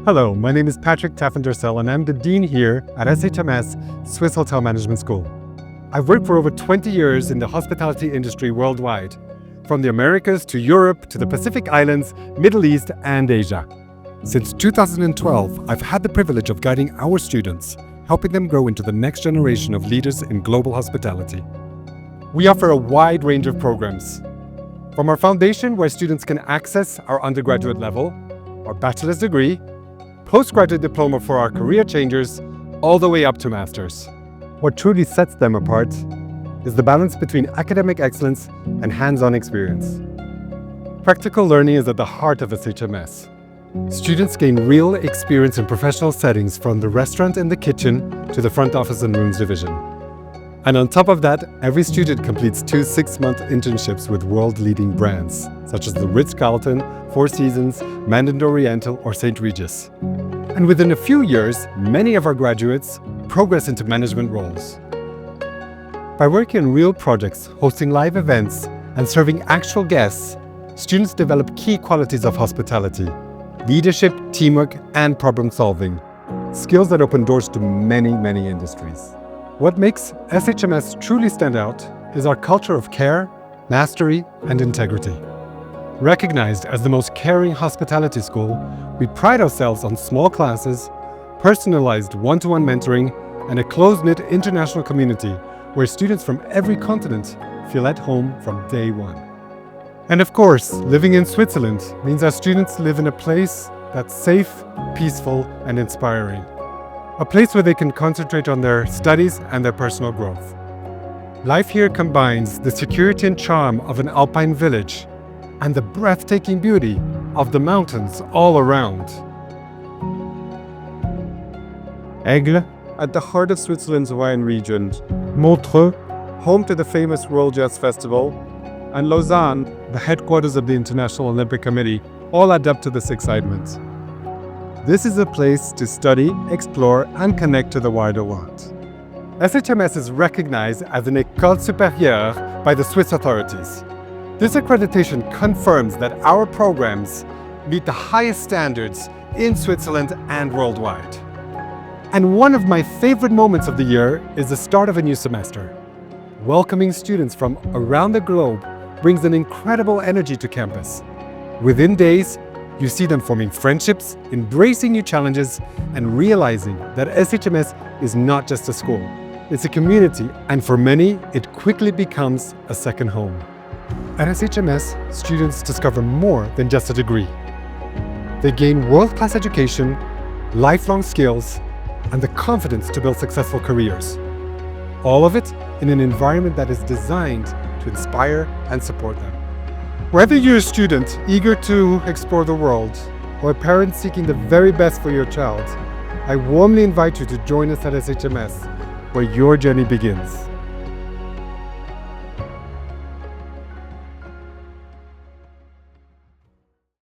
Hello, my name is Patrick Taffendersell and I'm the Dean here at SHMS, Swiss Hotel Management School. I've worked for over 20 years in the hospitality industry worldwide, from the Americas to Europe to the Pacific Islands, Middle East and Asia. Since 2012, I've had the privilege of guiding our students, helping them grow into the next generation of leaders in global hospitality. We offer a wide range of programs, from our foundation where students can access our undergraduate level, our bachelor's degree, postgraduate diploma for our career changers, all the way up to masters. What truly sets them apart is the balance between academic excellence and hands-on experience. Practical learning is at the heart of SHMS. Students gain real experience in professional settings, from the restaurant and the kitchen to the front office and rooms division. And on top of that, every student completes 2 6-month internships with world-leading brands, such as the Ritz-Carlton, Four Seasons, Mandarin Oriental or St. Regis. And within a few years, many of our graduates progress into management roles. By working on real projects, hosting live events, and serving actual guests, students develop key qualities of hospitality: leadership, teamwork, and problem solving, skills that open doors to many industries. What makes SHMS truly stand out is our culture of care, mastery, and integrity. Recognized as the most caring hospitality school, we pride ourselves on small classes, personalized one-to-one mentoring, and a close-knit international community where students from every continent feel at home from day one. And of course, living in Switzerland means our students live in a place that's safe, peaceful, and inspiring. A place where they can concentrate on their studies and their personal growth. Life here combines the security and charm of an alpine village and the breathtaking beauty of the mountains all around. Aigle, at the heart of Switzerland's wine region, Montreux, home to the famous World Jazz Festival, and Lausanne, the headquarters of the International Olympic Committee, all add up to this excitement. This is a place to study, explore, and connect to the wider world. SHMS is recognized as an École Supérieure by the Swiss authorities. This accreditation confirms that our programs meet the highest standards in Switzerland and worldwide. And one of my favorite moments of the year is the start of a new semester. Welcoming students from around the globe brings an incredible energy to campus. Within days, you see them forming friendships, embracing new challenges, and realizing that SHMS is not just a school. It's a community, and for many, it quickly becomes a second home. At SHMS, students discover more than just a degree. They gain world-class education, lifelong skills, and the confidence to build successful careers. All of it in an environment that is designed to inspire and support them. Whether you're a student eager to explore the world or a parent seeking the very best for your child, I warmly invite you to join us at SHMS, where your journey begins.